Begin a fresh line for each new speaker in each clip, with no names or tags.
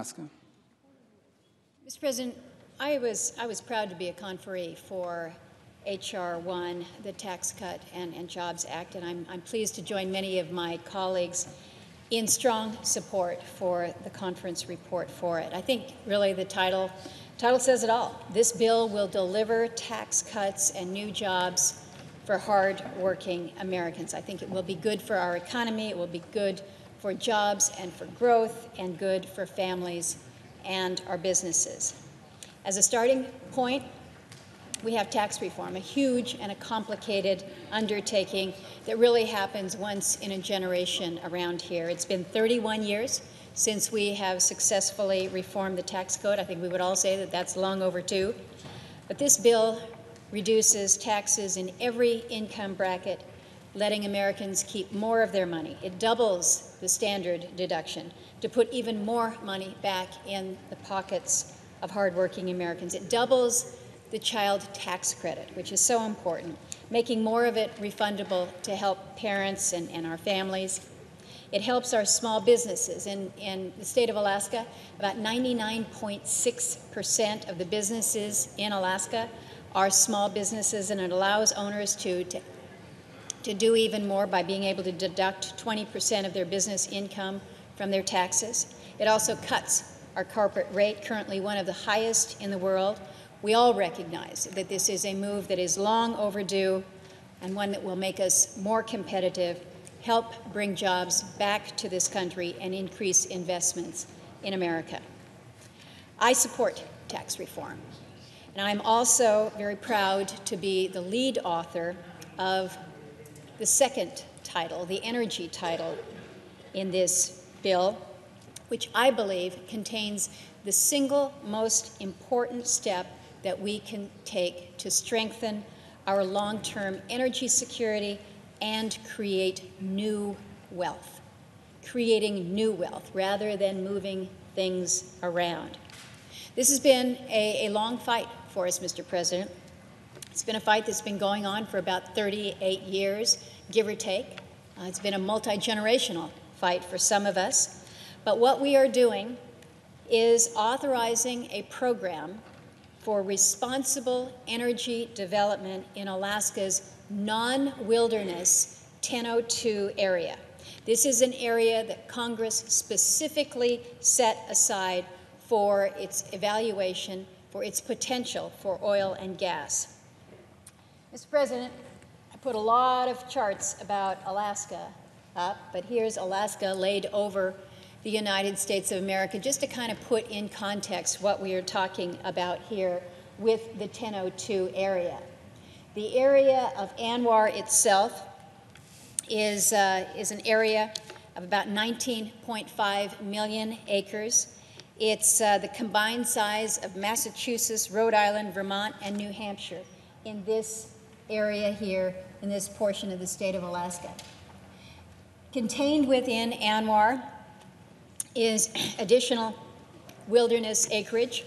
Alaska.
Mr. President, I was proud to be a conferee for H.R. 1, the Tax Cut and Jobs Act, and I'm pleased to join many of my colleagues in strong support for the conference report for it. I think really the title says it all. This bill will deliver tax cuts and new jobs for hard-working Americans. I think it will be good for our economy, it will be good for jobs and for growth, and good for families and our businesses. As a starting point, we have tax reform, a huge and a complicated undertaking that really happens once in a generation around here. It's been 31 years since we have successfully reformed the tax code. I think we would all say that that's long overdue. But this bill reduces taxes in every income bracket, letting Americans keep more of their money. It doubles the standard deduction to put even more money back in the pockets of hardworking Americans. It doubles the child tax credit, which is so important, making more of it refundable to help parents and our families. It helps our small businesses. In the state of Alaska, about 99.6% of the businesses in Alaska are small businesses, and it allows owners to do even more by being able to deduct 20% of their business income from their taxes. It also cuts our corporate rate, currently one of the highest in the world. We all recognize that this is a move that is long overdue and one that will make us more competitive, help bring jobs back to this country, and increase investments in America. I support tax reform, and I'm also very proud to be the lead author of the second title, the energy title, in this bill, which I believe contains the single most important step that we can take to strengthen our long-term energy security and create new wealth, creating new wealth rather than moving things around. This has been a long fight for us, Mr. President. It's been a fight that's been going on for about 38 years, give or take. It's been a multi-generational fight for some of us. But what we are doing is authorizing a program for responsible energy development in Alaska's non-wilderness 1002 area. This is an area that Congress specifically set aside for its evaluation, for its potential for oil and gas. Mr. President, I put a lot of charts about Alaska up, but here's Alaska laid over the United States of America, just to kind of put in context what we are talking about here with the 1002 area. The area of ANWR itself is an area of about 19.5 million acres. It's the combined size of Massachusetts, Rhode Island, Vermont, and New Hampshire in this area here, in this portion of the state of Alaska. Contained within ANWR is additional wilderness acreage,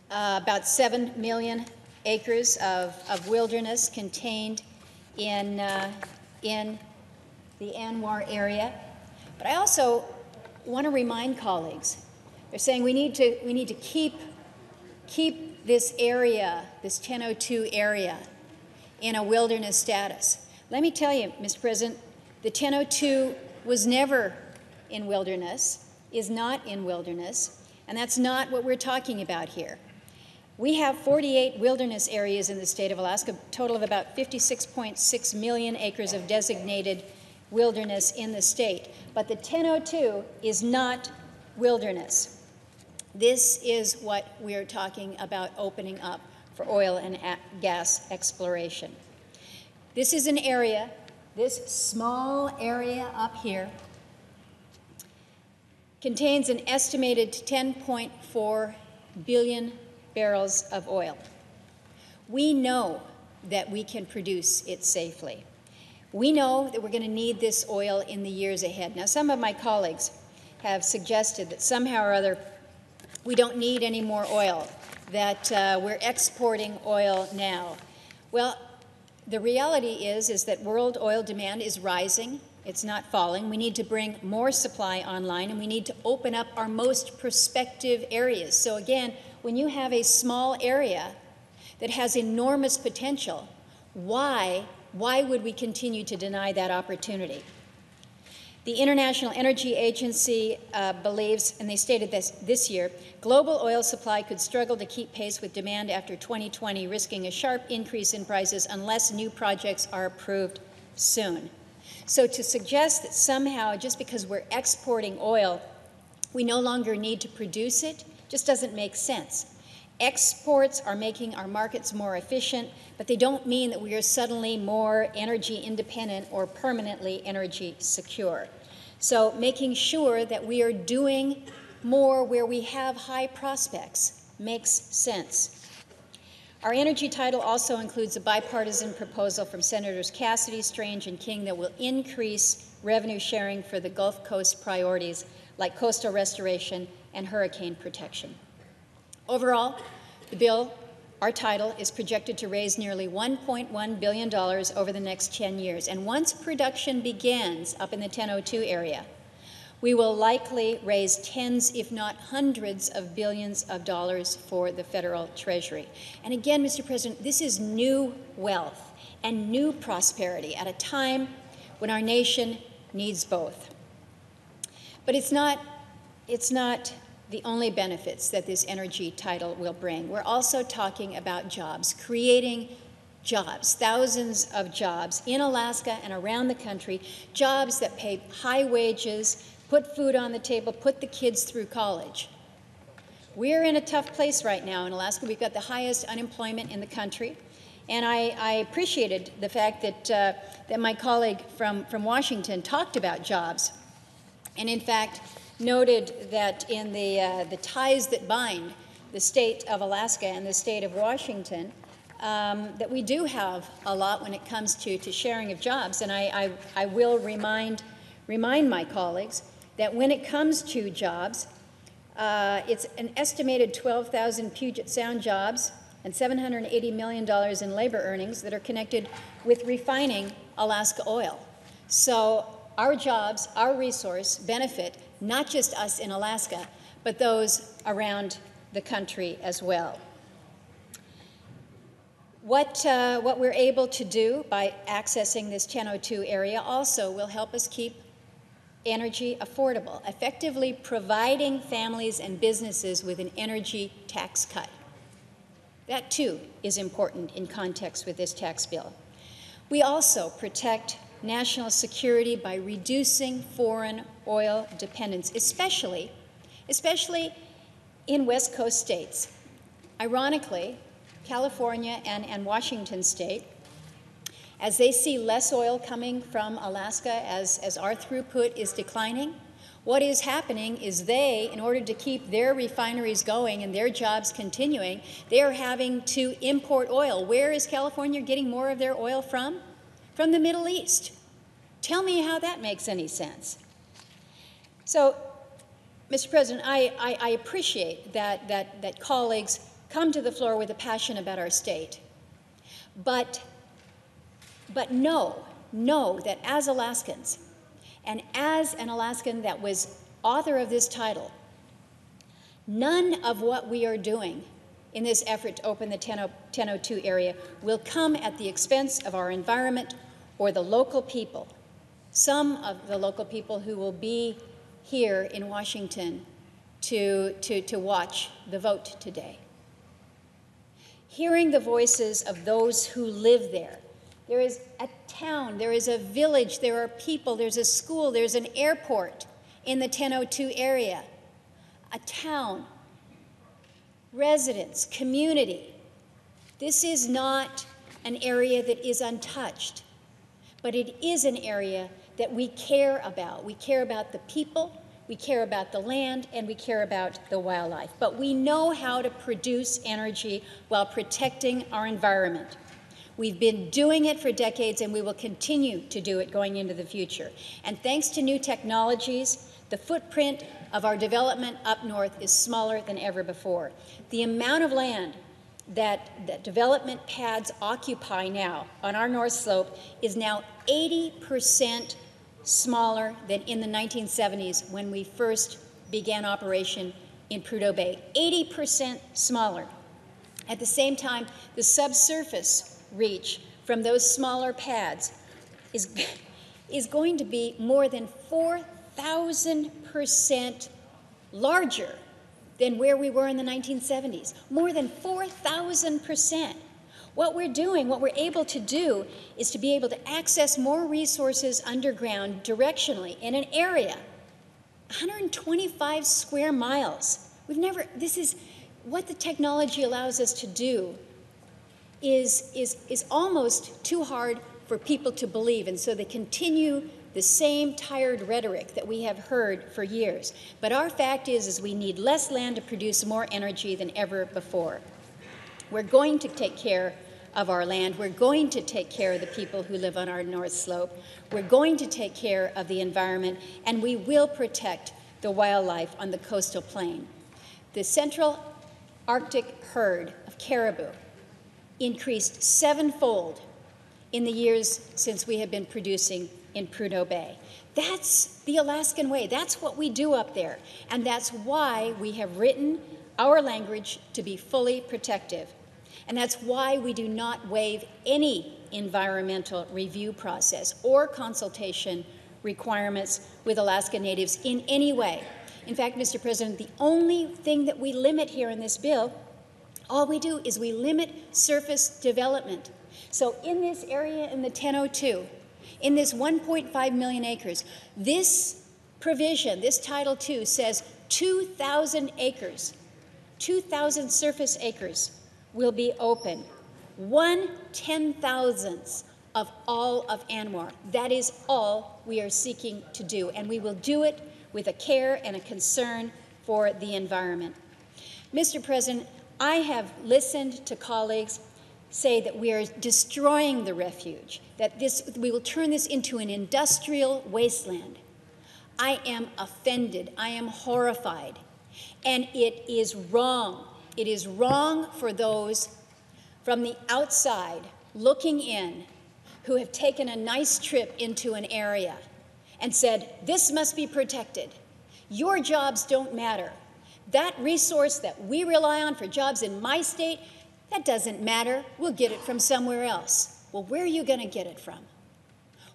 about 7 million acres of wilderness contained in the ANWR area. But I also want to remind colleagues, they're saying we need to keep this area, this 1002 area, in a wilderness status. Let me tell you, Mr. President, the 1002 was never in wilderness, is not in wilderness, and that's not what we're talking about here. We have 48 wilderness areas in the state of Alaska, a total of about 56.6 million acres of designated wilderness in the state. But the 1002 is not wilderness. This is what we're talking about opening up for oil and gas exploration. This is an area, this small area up here, contains an estimated 10.4 billion barrels of oil. We know that we can produce it safely. We know that we're going to need this oil in the years ahead. Now, some of my colleagues have suggested that somehow or other we don't need any more oil, that we're exporting oil now. Well, the reality is that world oil demand is rising. It's not falling. We need to bring more supply online, and we need to open up our most prospective areas. So again, when you have a small area that has enormous potential, why would we continue to deny that opportunity? The International Energy Agency believes, and they stated this year, global oil supply could struggle to keep pace with demand after 2020, risking a sharp increase in prices unless new projects are approved soon. So to suggest that somehow, just because we're exporting oil, we no longer need to produce it, just doesn't make sense. Exports are making our markets more efficient, but they don't mean that we are suddenly more energy independent or permanently energy secure. So making sure that we are doing more where we have high prospects makes sense. Our energy title also includes a bipartisan proposal from Senators Cassidy, Strange, and King that will increase revenue sharing for the Gulf Coast priorities like coastal restoration and hurricane protection. Overall, the bill, our title, is projected to raise nearly $1.1 billion over the next 10 years. And once production begins up in the 1002 area, we will likely raise tens, if not hundreds, of billions of dollars for the federal treasury. And again, Mr. President, this is new wealth and new prosperity at a time when our nation needs both. But it's not the only benefits that this energy title will bring. We're also talking about jobs, creating jobs, thousands of jobs in Alaska and around the country, jobs that pay high wages, put food on the table, put the kids through college. We're in a tough place right now in Alaska. We've got the highest unemployment in the country. And I appreciated the fact that my colleague from Washington talked about jobs. And in fact, noted that in the ties that bind the state of Alaska and the state of Washington, that we do have a lot when it comes to sharing of jobs. And I will remind my colleagues that when it comes to jobs, it's an estimated 12,000 Puget Sound jobs and $780 million in labor earnings that are connected with refining Alaska oil. So our jobs, our resource, benefit not just us in Alaska, but those around the country as well. What we're able to do by accessing this 1002 area also will help us keep energy affordable, effectively providing families and businesses with an energy tax cut. That too is important in context with this tax bill. We also protect national security by reducing foreign oil dependence, especially in West Coast states. Ironically, California and Washington State, as they see less oil coming from Alaska as our throughput is declining, what is happening is they, in order to keep their refineries going and their jobs continuing, they are having to import oil. Where is California getting more of their oil from? From the Middle East. Tell me how that makes any sense. So, Mr. President, I appreciate that colleagues come to the floor with a passion about our state. But know that as Alaskans, and as an Alaskan that was author of this title, none of what we are doing in this effort to open the 1002 area will come at the expense of our environment or the local people, some of the local people who will be here in Washington to watch the vote today. Hearing the voices of those who live there. There is a town, there is a village, there are people, there's a school, there's an airport in the 1002 area. A town, residents, community. This is not an area that is untouched, but it is an area that we care about. We care about the people, we care about the land, and we care about the wildlife. But we know how to produce energy while protecting our environment. We've been doing it for decades, and we will continue to do it going into the future. And thanks to new technologies, the footprint of our development up north is smaller than ever before. The amount of land that development pads occupy now on our north slope is now 80% smaller than in the 1970s when we first began operation in Prudhoe Bay. 80% smaller. At the same time, the subsurface reach from those smaller pads is going to be more than 4,000% larger than where we were in the 1970s. More than 4,000%. What we're doing, what we're able to do, is to be able to access more resources underground directionally in an area, 125 square miles. This is what the technology allows us to do is almost too hard for people to believe, and so they continue the same tired rhetoric that we have heard for years. But our fact is we need less land to produce more energy than ever before. We're going to take care of our land. We're going to take care of the people who live on our North Slope. We're going to take care of the environment, and we will protect the wildlife on the coastal plain. The Central Arctic herd of caribou increased 7-fold in the years since we have been producing in Prudhoe Bay. That's the Alaskan way. That's what we do up there. And that's why we have written our language to be fully protective. And that's why we do not waive any environmental review process or consultation requirements with Alaska Natives in any way. In fact, Mr. President, the only thing that we limit here in this bill, all we do is we limit surface development. So in this area in the 1002, in this 1.5 million acres, this provision, this Title II, says 2,000 acres, 2,000 surface acres will be open, 1/10,000th of all of ANWR. That is all we are seeking to do, and we will do it with a care and a concern for the environment. Mr. President, I have listened to colleagues say that we are destroying the refuge, that we will turn this into an industrial wasteland. I am offended. I am horrified. And it is wrong. It is wrong for those from the outside looking in who have taken a nice trip into an area and said, this must be protected. Your jobs don't matter. That resource that we rely on for jobs in my state, that doesn't matter. We'll get it from somewhere else. Well, where are you going to get it from?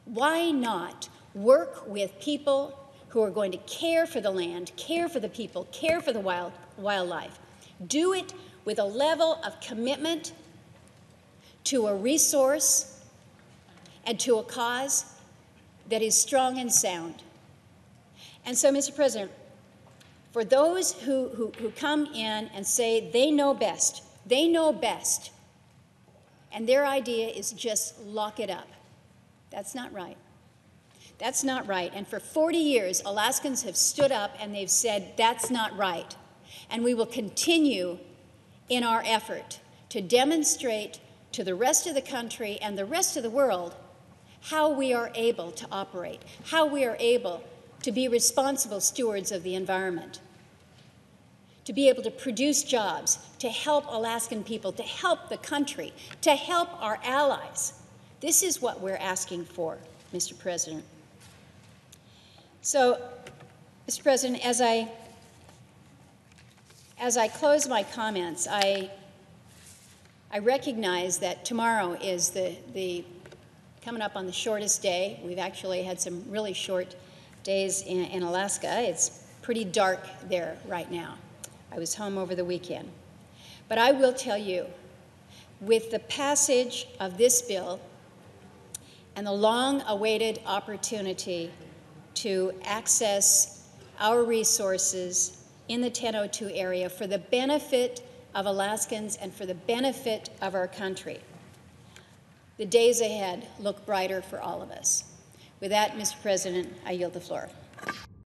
Why not work with people who are going to care for the land, care for the people, care for the wildlife? Do it with a level of commitment to a resource and to a cause that is strong and sound. And so, Mr. President, for those who come in and say they know best, and their idea is just lock it up, that's not right. That's not right. And for 40 years, Alaskans have stood up and they've said, that's not right. And we will continue in our effort to demonstrate to the rest of the country and the rest of the world how we are able to operate, how we are able to be responsible stewards of the environment, to be able to produce jobs, to help Alaskan people, to help the country, to help our allies. This is what we're asking for, Mr. President. So, Mr. President, as I close my comments, I recognize that tomorrow is coming up on the shortest day. We've actually had some really short days in Alaska. It's pretty dark there right now. I was home over the weekend. But I will tell you, with the passage of this bill and the long-awaited opportunity to access our resources in the 1002 area for the benefit of Alaskans and for the benefit of our country, the days ahead look brighter for all of us. With that, Mr. President, I yield the floor.